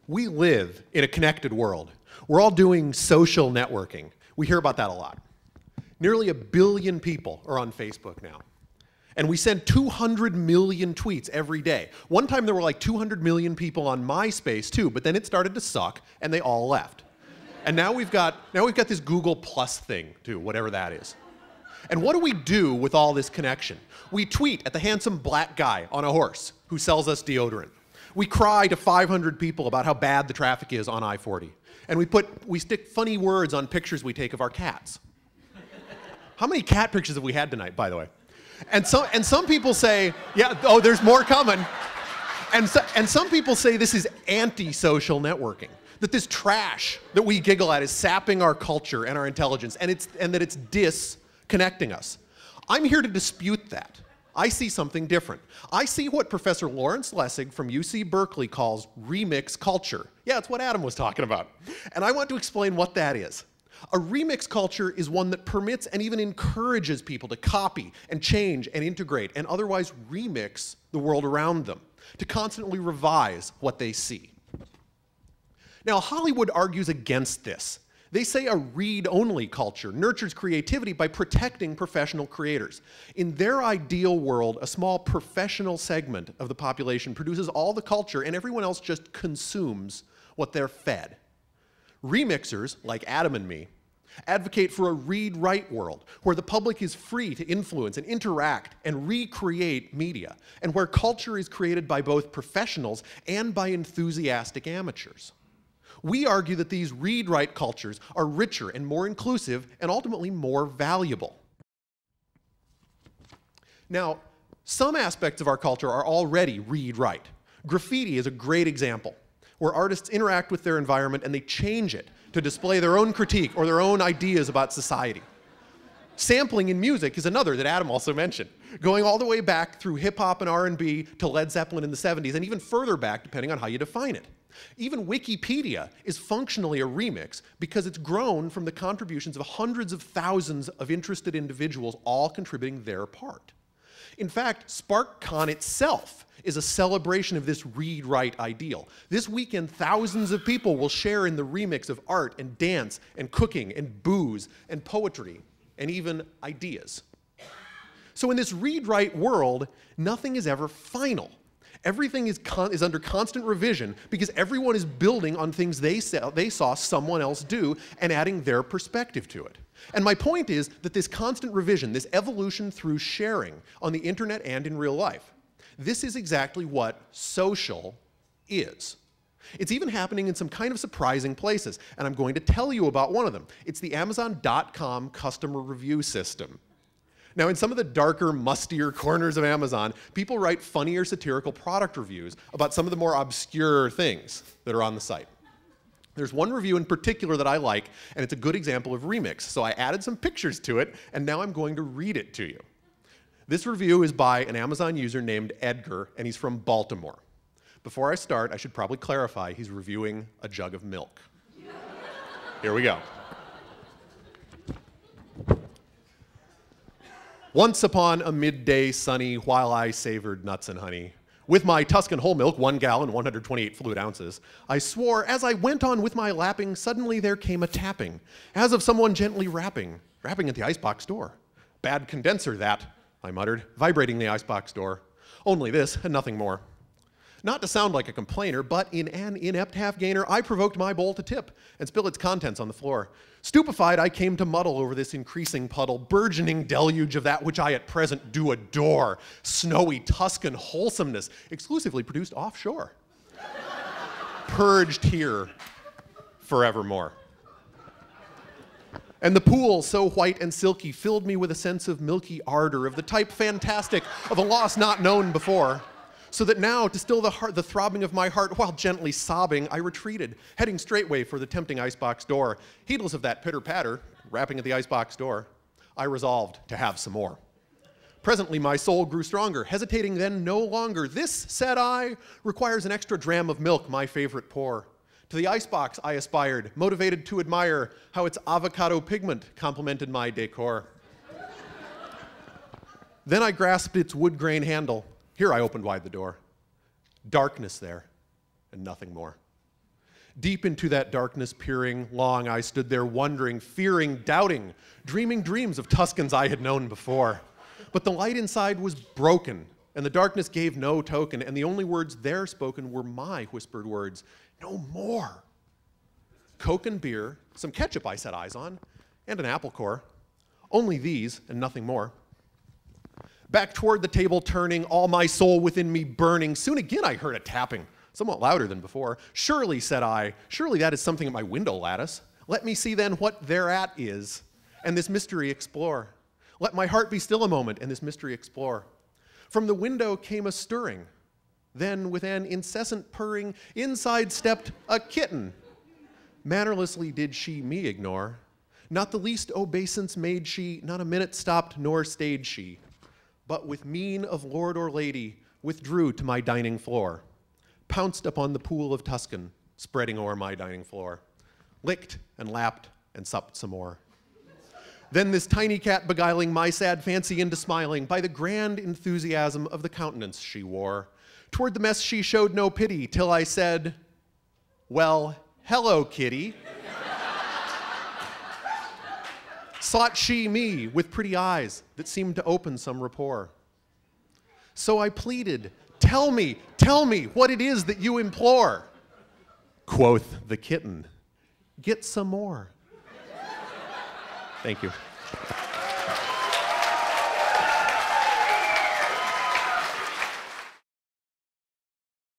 We live in a connected world. We're all doing social networking. We hear about that a lot. Nearly 1 billion people are on Facebook now. And we send 200 million tweets every day. One time there were like 200 million people on MySpace too, but then it started to suck and they all left. And now we've got this Google Plus thing too, whatever that is. And what do we do with all this connection? We tweet at the handsome black guy on a horse who sells us deodorant. We cry to 500 people about how bad the traffic is on I-40. And we stick funny words on pictures we take of our cats. How many cat pictures have we had tonight, by the way? And some people say, yeah, oh, there's more coming. And some people say this is anti-social networking, that this trash that we giggle at is sapping our culture and our intelligence, and that it's disconnecting us. I'm here to dispute that. I see something different. I see what Professor Lawrence Lessig from UC Berkeley calls remix culture. Yeah, it's what Adam was talking about. And I want to explain what that is. A remix culture is one that permits and even encourages people to copy and change and integrate and otherwise remix the world around them, to constantly revise what they see. Now, Hollywood argues against this. They say a read-only culture nurtures creativity by protecting professional creators. In their ideal world, a small professional segment of the population produces all the culture and everyone else just consumes what they're fed. Remixers, like Adam and me, advocate for a read-write world where the public is free to influence and interact and recreate media, and where culture is created by both professionals and by enthusiastic amateurs. We argue that these read-write cultures are richer and more inclusive and ultimately more valuable. Now, some aspects of our culture are already read-write. Graffiti is a great example, where artists interact with their environment and they change it to display their own critique or their own ideas about society. Sampling in music is another that Adam also mentioned, going all the way back through hip-hop and R&B to Led Zeppelin in the 70s, and even further back depending on how you define it. Even Wikipedia is functionally a remix because it's grown from the contributions of hundreds of thousands of interested individuals all contributing their part. In fact, SparkCon itself is a celebration of this read-write ideal. This weekend, thousands of people will share in the remix of art and dance and cooking and booze and poetry and even ideas. So in this read-write world, nothing is ever final. Everything is under constant revision because everyone is building on things they saw someone else do and adding their perspective to it. And my point is that this constant revision, this evolution through sharing on the internet and in real life, this is exactly what social is. It's even happening in some kind of surprising places, and I'm going to tell you about one of them. It's the Amazon.com customer review system. Now, in some of the darker, mustier corners of Amazon, people write funny or satirical product reviews about some of the more obscure things that are on the site. There's one review in particular that I like, and it's a good example of remix. So I added some pictures to it, and now I'm going to read it to you. This review is by an Amazon user named Edgar, and he's from Baltimore. Before I start, I should probably clarify he's reviewing a jug of milk. Here we go. Once upon a midday sunny, while I savored nuts and honey, with my Tuscan whole milk, 1 gallon, 128 fluid ounces, I swore as I went on with my lapping, suddenly there came a tapping, as of someone gently rapping at the icebox door. Bad condenser that, I muttered, vibrating the icebox door. Only this and nothing more. Not to sound like a complainer, but in an inept half-gainer, I provoked my bowl to tip and spill its contents on the floor. Stupefied, I came to muddle over this increasing puddle, burgeoning deluge of that which I at present do adore, snowy Tuscan wholesomeness, exclusively produced offshore. Purged here forevermore. And the pool, so white and silky, filled me with a sense of milky ardor, of the type fantastic of a loss not known before. So that now, to still the throbbing of my heart, while gently sobbing, I retreated, heading straightway for the tempting icebox door. Heedless of that pitter-patter, rapping at the icebox door, I resolved to have some more. Presently, my soul grew stronger, hesitating then no longer. This, said I, requires an extra dram of milk, my favorite pour. To the icebox I aspired, motivated to admire how its avocado pigment complemented my decor. Then I grasped its wood grain handle. Here I opened wide the door. Darkness there, and nothing more. Deep into that darkness peering, long I stood there wondering, fearing, doubting, dreaming dreams of Tuscans I had known before. But the light inside was broken, and the darkness gave no token, and the only words there spoken were my whispered words, no more. Coke and beer, some ketchup I set eyes on, and an apple core. Only these, and nothing more. Back toward the table turning, all my soul within me burning, soon again I heard a tapping, somewhat louder than before. Surely, said I, surely that is something at my window lattice. Let me see then what thereat is, and this mystery explore. Let my heart be still a moment, and this mystery explore. From the window came a stirring. Then, with an incessant purring, inside stepped a kitten. Mannerlessly did she me ignore. Not the least obeisance made she, not a minute stopped nor stayed she, but with mien of lord or lady withdrew to my dining floor, pounced upon the pool of Tuscan, spreading o'er my dining floor, licked and lapped and supped some more. Then this tiny cat beguiling my sad fancy into smiling by the grand enthusiasm of the countenance she wore. Toward the mess she showed no pity, till I said, well, hello, kitty. Sought she me with pretty eyes that seemed to open some rapport. So I pleaded, tell me what it is that you implore. Quoth the kitten, get some more. Thank you.